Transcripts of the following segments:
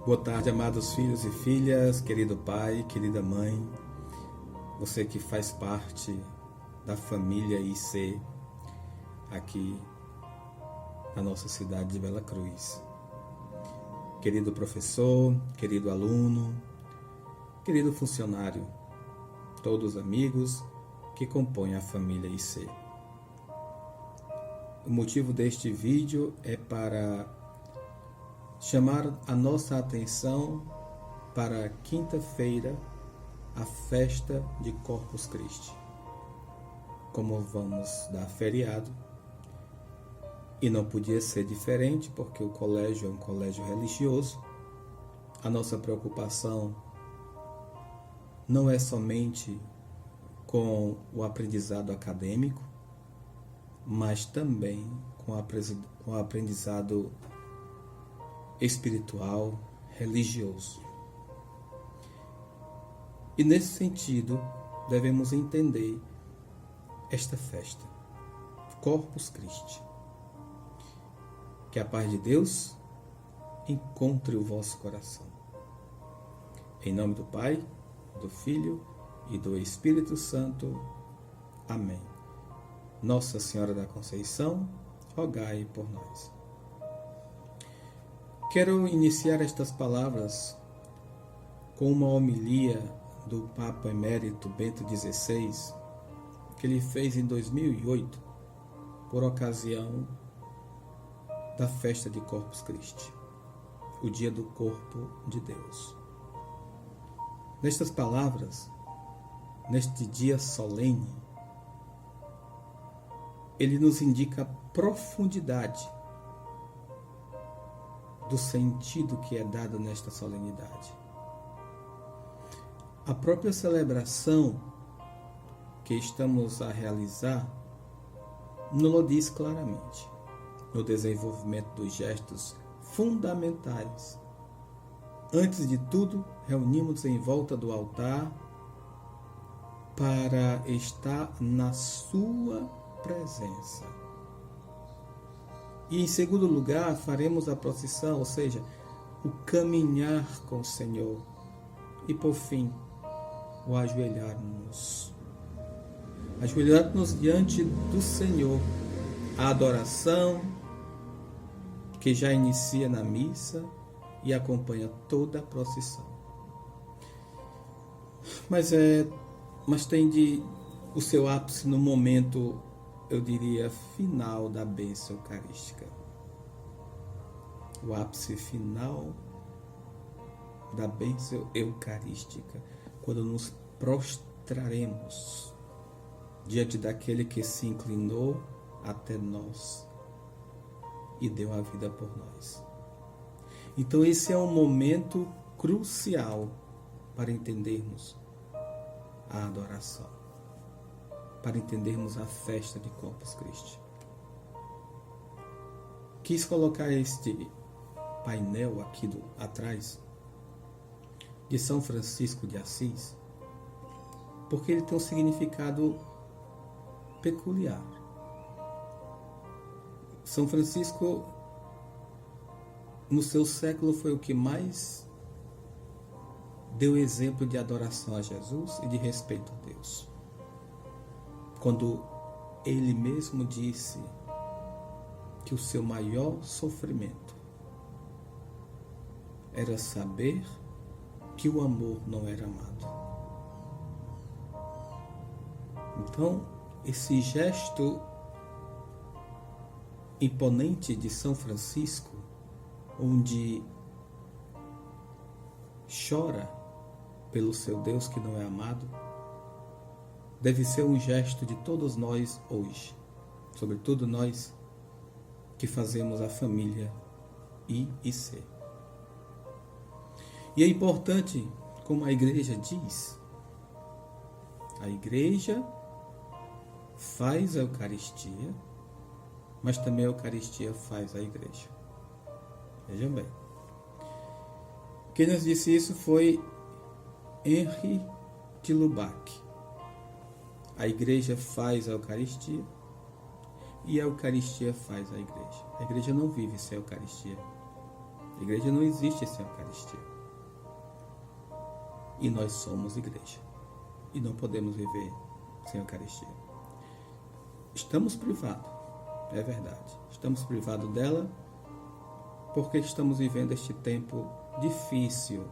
Boa tarde, amados filhos e filhas, querido pai, querida mãe, você que faz parte da família IC aqui na nossa cidade de Bela Cruz. Querido professor, querido aluno, querido funcionário, todos amigos que compõem a família IC. O motivo deste vídeo é para chamar a nossa atenção para quinta-feira, a festa de Corpus Christi. Como vamos dar feriado, e não podia ser diferente porque o colégio é um colégio religioso, a nossa preocupação não é somente com o aprendizado acadêmico, mas também com o aprendizado espiritual, religioso. E nesse sentido, devemos entender esta festa, Corpus Christi. Que a paz de Deus encontre o vosso coração. Em nome do Pai, do Filho e do Espírito Santo. Amém. Nossa Senhora da Conceição, rogai por nós. Quero iniciar estas palavras com uma homilia do Papa Emérito Bento XVI, que ele fez em 2008, por ocasião da festa de Corpus Christi, o dia do corpo de Deus. Nestas palavras, neste dia solene, ele nos indica a profundidade do sentido que é dado nesta solenidade. A própria celebração que estamos a realizar nos diz claramente, no desenvolvimento dos gestos fundamentais. Antes de tudo, reunimos em volta do altar para estar na sua presença. E em segundo lugar, faremos a procissão, ou seja, o caminhar com o Senhor. E por fim, o ajoelhar-nos. Ajoelhar-nos diante do Senhor. A adoração que já inicia na missa e acompanha toda a procissão. Mas tem o seu ápice no momento, eu diria, final da bênção eucarística. O ápice final da bênção eucarística, quando nos prostraremos diante daquele que se inclinou até nós e deu a vida por nós. Então esse é um momento crucial para entendermos a adoração, para entendermos a festa de Corpus Christi. Quis colocar este painel aqui atrás de São Francisco de Assis, porque ele tem um significado peculiar. São Francisco, no seu século, foi o que mais deu exemplo de adoração a Jesus e de respeito a Deus. Quando ele mesmo disse que o seu maior sofrimento era saber que o amor não era amado. Então, esse gesto imponente de São Francisco, onde chora pelo seu Deus que não é amado, deve ser um gesto de todos nós hoje, sobretudo nós que fazemos a família IC. E é importante, como a igreja diz, a igreja faz a Eucaristia, mas também a Eucaristia faz a igreja. Vejam bem. Quem nos disse isso foi Henri de Lubac. A igreja faz a Eucaristia e a Eucaristia faz a igreja. A igreja não vive sem a Eucaristia. Igreja não existe sem Eucaristia. E nós somos igreja. E não podemos viver sem Eucaristia. Estamos privados, é verdade. Estamos privados dela porque estamos vivendo este tempo difícil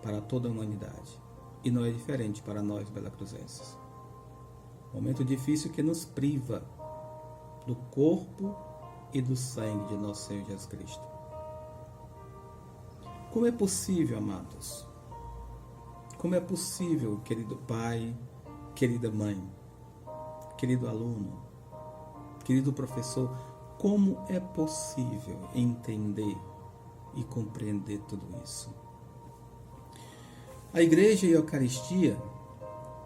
para toda a humanidade. E não é diferente para nós, belacruzenses. Momento difícil que nos priva do corpo e do sangue de nosso Senhor Jesus Cristo. Como é possível, amados? Como é possível, querido pai, querida mãe, querido aluno, querido professor, como é possível entender e compreender tudo isso? A igreja e a Eucaristia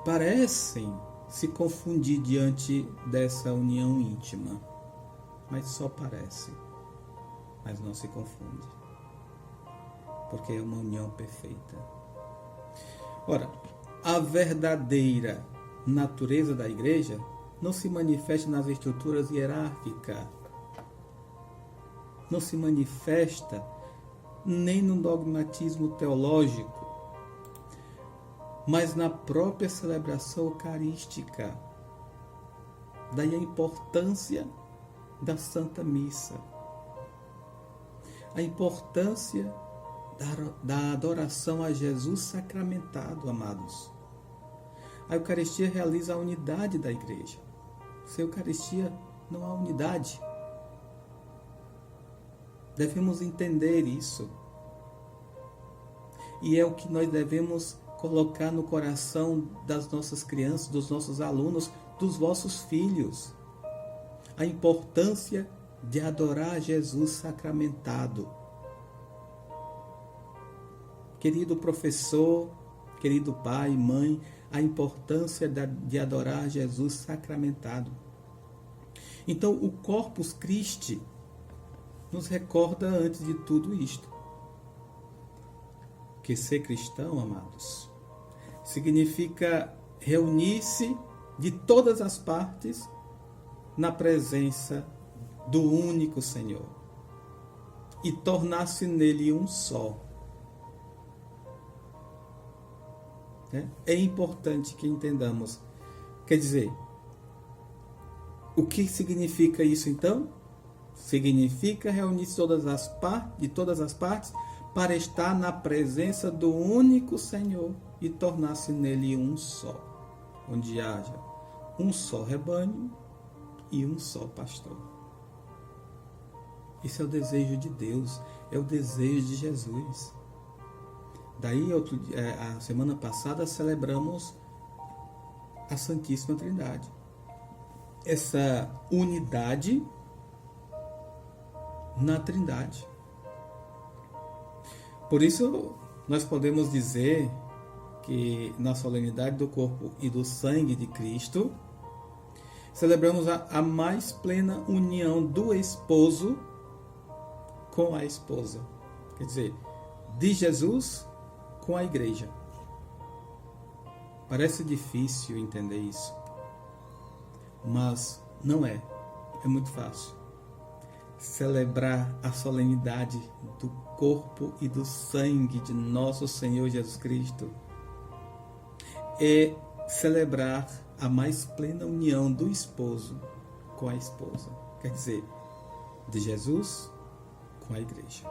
parecem se confundir diante dessa união íntima, mas só parece, mas não se confunde, porque é uma união perfeita. Ora, a verdadeira natureza da igreja não se manifesta nas estruturas hierárquicas, não se manifesta nem no dogmatismo teológico, mas na própria celebração eucarística. Daí a importância da Santa Missa, a importância da adoração a Jesus sacramentado, amados. A Eucaristia realiza a unidade da igreja. Sem Eucaristia não há unidade. Devemos entender isso. E é o que nós devemos colocar no coração das nossas crianças, dos nossos alunos, dos vossos filhos. A importância de adorar Jesus sacramentado. Querido professor, querido pai, mãe, a importância de adorar Jesus sacramentado. Então, o Corpus Christi nos recorda antes de tudo isto. Que ser cristão, amados, significa reunir-se de todas as partes na presença do único Senhor e tornar-se nele um só. É importante que entendamos. Quer dizer, o que significa isso então? Significa reunir-se de todas as partes para estar na presença do único Senhor e tornar-se nele um só, onde haja um só rebanho e um só pastor. Esse é o desejo de Deus, é o desejo de Jesus. Daí, a semana passada, celebramos a Santíssima Trindade. Essa unidade na Trindade. Por isso, nós podemos dizer que na solenidade do corpo e do sangue de Cristo, celebramos a mais plena união do esposo com a esposa. Quer dizer, de Jesus com a igreja. Parece difícil entender isso, mas não é. É muito fácil. Celebrar a solenidade do corpo e do sangue de nosso Senhor Jesus Cristo é celebrar a mais plena união do esposo com a esposa. Quer dizer, de Jesus com a igreja.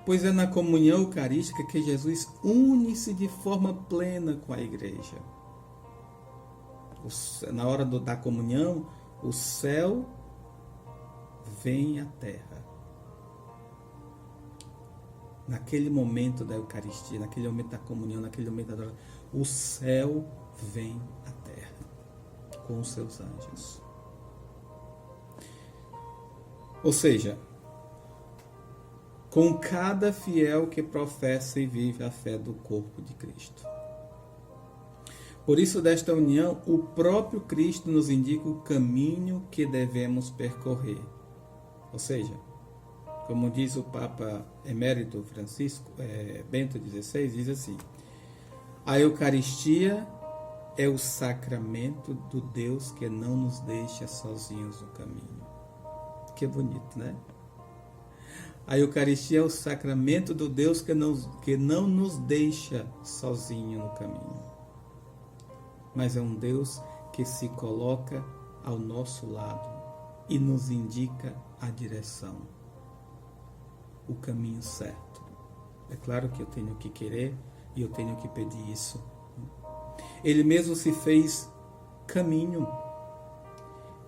Pois é na comunhão eucarística que Jesus une-se de forma plena com a igreja. Na hora da comunhão, o céu vem à terra. Naquele momento da Eucaristia, naquele momento da comunhão, naquele momento da adoração, o céu vem à terra com os seus anjos. Ou seja, com cada fiel que professa e vive a fé do corpo de Cristo. Por isso, desta união, o próprio Cristo nos indica o caminho que devemos percorrer. Ou seja, como diz o Papa Emérito Bento XVI, diz assim: a Eucaristia é o sacramento do Deus que não nos deixa sozinhos no caminho. Que bonito, né? A Eucaristia é o sacramento do Deus que não nos deixa sozinho no caminho. Mas é um Deus que se coloca ao nosso lado e nos indica a direção, o caminho certo. É claro que eu tenho que querer e eu tenho que pedir isso. Ele mesmo se fez caminho.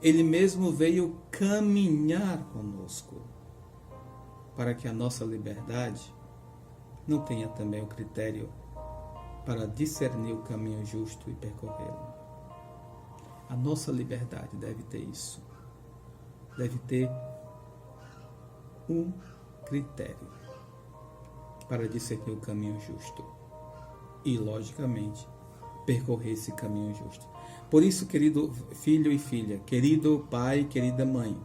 Ele mesmo veio caminhar conosco, para que a nossa liberdade não tenha também o critério para discernir o caminho justo e percorrê-lo. A nossa liberdade deve ter isso. Deve ter um critério para discernir o caminho justo e, logicamente, percorrer esse caminho justo. Por isso, querido filho e filha, querido pai, querida mãe,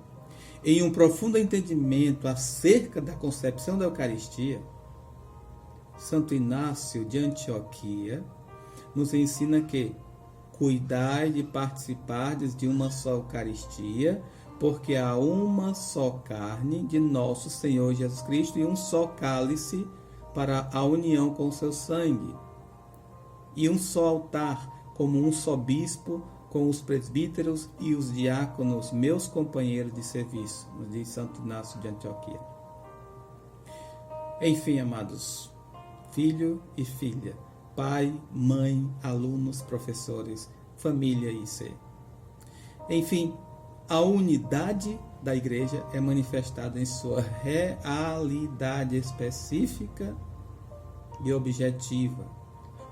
em um profundo entendimento acerca da concepção da Eucaristia, Santo Inácio de Antioquia nos ensina que cuidai de participardes de uma só Eucaristia, porque há uma só carne de nosso Senhor Jesus Cristo e um só cálice para a união com o seu sangue, e um só altar, como um só bispo, com os presbíteros e os diáconos, meus companheiros de serviço, nos diz Santo Inácio de Antioquia. Enfim, amados, filho e filha, pai, mãe, alunos, professores, família e ser. Enfim, a unidade da Igreja é manifestada em sua realidade específica e objetiva,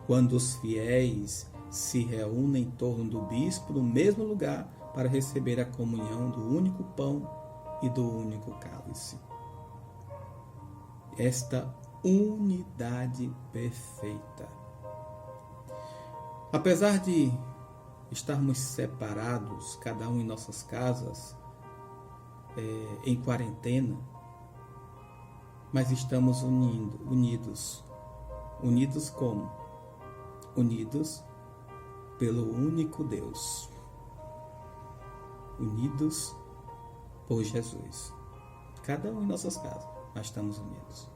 quando os fiéis se reúnem em torno do bispo no mesmo lugar para receber a comunhão do único pão e do único cálice. Esta unidade perfeita. Apesar de estarmos separados, cada um em nossas casas, em quarentena, mas estamos unidos. Unidos como? Unidos pelo único Deus. Unidos por Jesus. Cada um em nossas casas, mas estamos unidos.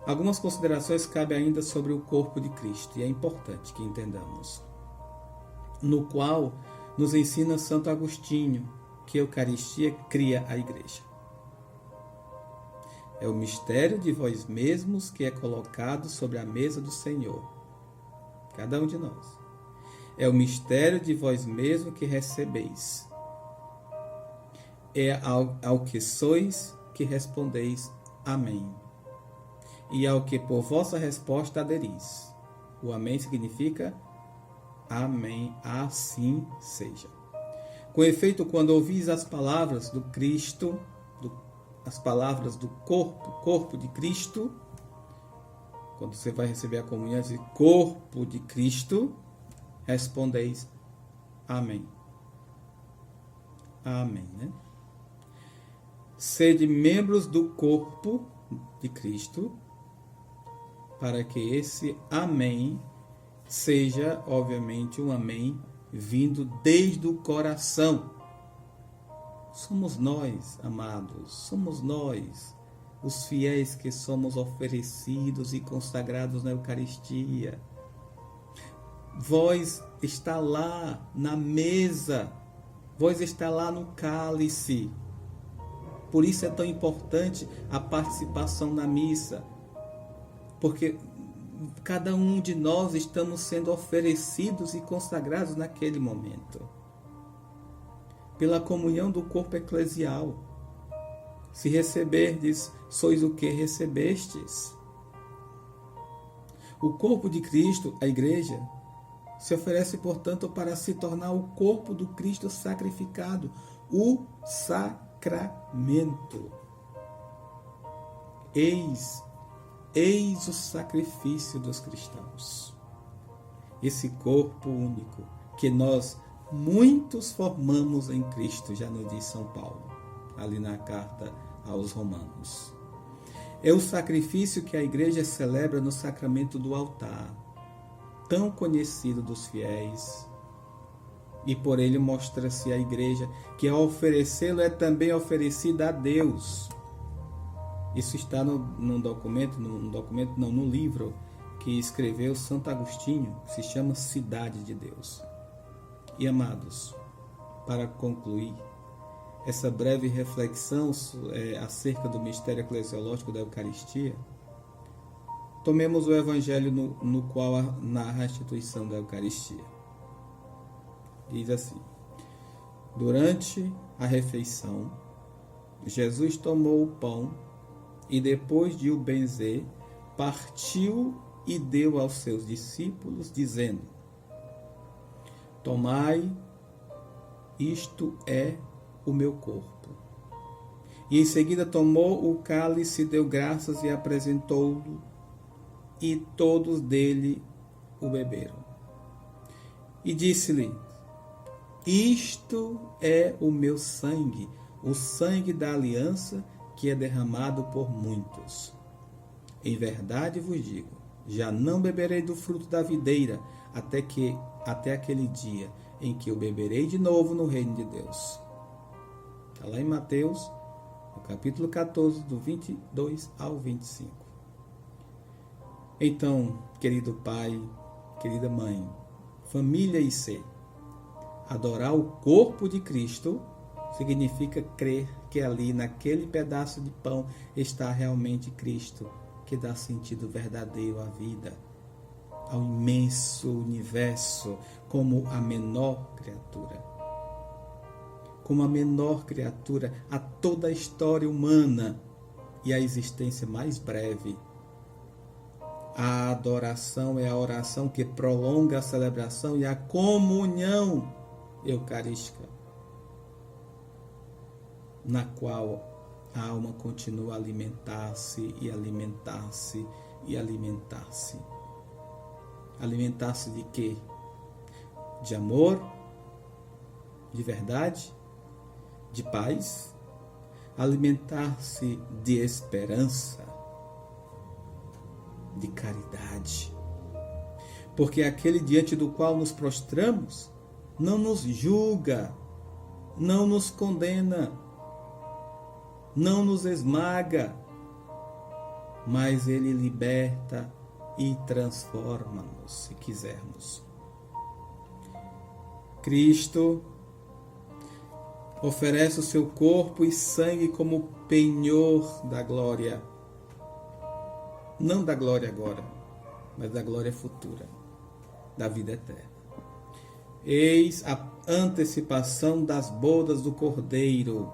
Algumas considerações cabem ainda sobre o corpo de Cristo, e é importante que entendamos. No qual nos ensina Santo Agostinho que a Eucaristia cria a Igreja. É o mistério de vós mesmos que é colocado sobre a mesa do Senhor. Cada um de nós. É o mistério de vós mesmos que recebeis. É ao que sois que respondeis amém. E ao que por vossa resposta aderis. O amém significa amém, assim seja. Com efeito, quando ouvis as palavras do Cristo, as palavras do corpo de Cristo, quando você vai receber a comunhão, diz corpo de Cristo, respondeis amém. Amém, né? Sede membros do corpo de Cristo, para que esse amém seja, obviamente, um amém vindo desde o coração. Somos nós, amados, somos nós, os fiéis que somos oferecidos e consagrados na Eucaristia. Vós está lá na mesa, vós está lá no cálice. Por isso é tão importante a participação na missa, porque cada um de nós estamos sendo oferecidos e consagrados naquele momento, pela comunhão do corpo eclesial. Se receberdes, sois o que recebestes. O corpo de Cristo, a Igreja, se oferece, portanto, para se tornar o corpo do Cristo sacrificado, o sacramento. Eis o sacrifício dos cristãos. Esse corpo único que nós muitos formamos em Cristo, já nos diz São Paulo, ali na carta aos Romanos. É o sacrifício que a Igreja celebra no sacramento do altar, tão conhecido dos fiéis, e por ele mostra-se a Igreja que ao oferecê-lo é também oferecida a Deus. Isso está no livro que escreveu Santo Agostinho, que se chama Cidade de Deus. E amados, para concluir essa breve reflexão acerca do mistério eclesiológico da Eucaristia, tomemos o Evangelho no qual narra a instituição da Eucaristia. Diz assim: durante a refeição, Jesus tomou o pão e, depois de o benzer, partiu e deu aos seus discípulos, dizendo: tomai, isto é o meu corpo. E em seguida tomou o cálice, deu graças e apresentou-o, e todos dele o beberam. E disse-lhe: isto é o meu sangue, o sangue da aliança, que é derramado por muitos. Em verdade vos digo, já não beberei do fruto da videira, até aquele dia em que eu beberei de novo no reino de Deus. Está lá em Mateus, no capítulo 14, do 22 ao 25. Então, querido pai, querida mãe, família e ser, adorar o corpo de Cristo significa crer que ali, naquele pedaço de pão, está realmente Cristo, que dá sentido verdadeiro à vida, ao imenso universo, como a menor criatura. Como a menor criatura a toda a história humana e a existência mais breve. A adoração é a oração que prolonga a celebração e a comunhão eucarística, na qual a alma continua a alimentar-se e alimentar-se e alimentar-se. Alimentar-se de quê? De amor, de verdade, de paz, alimentar-se de esperança, de caridade. Porque aquele diante do qual nos prostramos não nos julga, não nos condena, não nos esmaga, mas ele liberta e transforma-nos, se quisermos. Cristo oferece o seu corpo e sangue como penhor da glória. Não da glória agora, mas da glória futura, da vida eterna. Eis a antecipação das bodas do Cordeiro,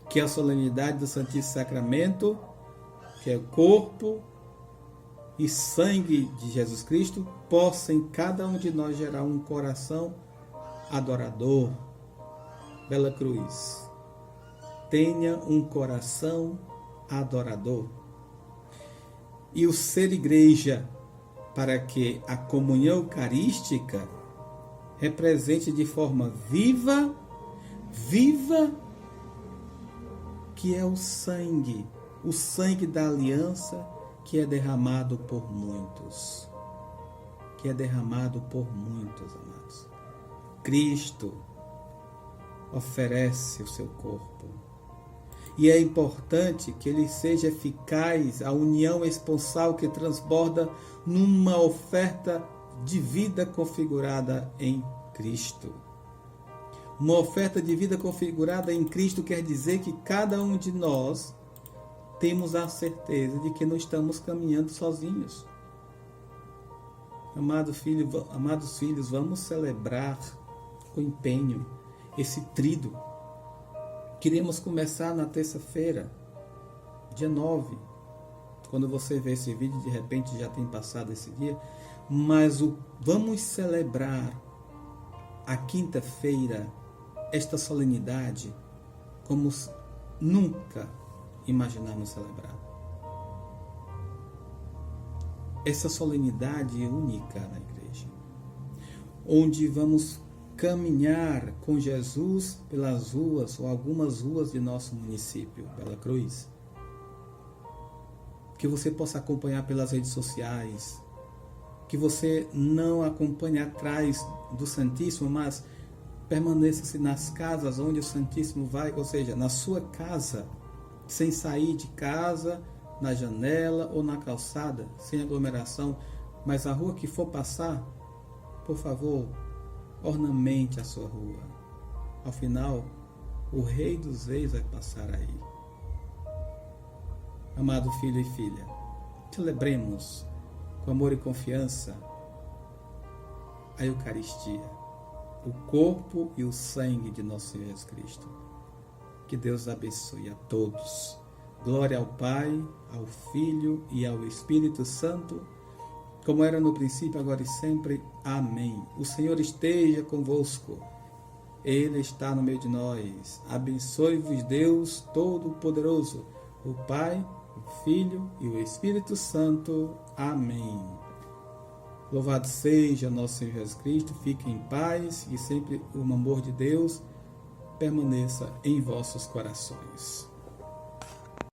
que é a solenidade do Santíssimo Sacramento, que é o corpo e sangue de Jesus Cristo, possa em cada um de nós gerar um coração adorador. Bela Cruz, tenha um coração adorador. E o ser igreja, para que a comunhão eucarística represente de forma viva, que é o sangue da aliança que é derramado por muitos. Que é derramado por muitos, amados. Cristo oferece o seu corpo. E é importante que ele seja eficaz, a união esponsal que transborda numa oferta de vida configurada em Cristo. Uma oferta de vida configurada em Cristo quer dizer que cada um de nós temos a certeza de que não estamos caminhando sozinhos. Amados filhos, vamos celebrar com empenho esse tríduo. Queremos começar na terça-feira, dia 9. Quando você vê esse vídeo, de repente já tem passado esse dia. Mas vamos celebrar a quinta-feira, esta solenidade, como nunca imaginamos celebrar. Essa solenidade única na igreja, onde vamos caminhar com Jesus pelas ruas ou algumas ruas de nosso município, Bela Cruz. Que você possa acompanhar pelas redes sociais, que você não acompanhe atrás do Santíssimo, mas permaneça-se nas casas onde o Santíssimo vai, ou seja, na sua casa, sem sair de casa, na janela ou na calçada, sem aglomeração, mas a rua que for passar, por favor, ornamente a sua rua. Ao final, o Rei dos Reis vai passar aí. Amado filho e filha, celebremos com amor e confiança a Eucaristia, o corpo e o sangue de nosso Senhor Jesus Cristo. Que Deus abençoe a todos. Glória ao Pai, ao Filho e ao Espírito Santo, como era no princípio, agora e sempre. Amém. O Senhor esteja convosco. Ele está no meio de nós. Abençoe-vos Deus Todo-Poderoso, o Pai, o Filho e o Espírito Santo. Amém. Louvado seja nosso Senhor Jesus Cristo. Fiquem em paz e sempre o amor de Deus permaneça em vossos corações.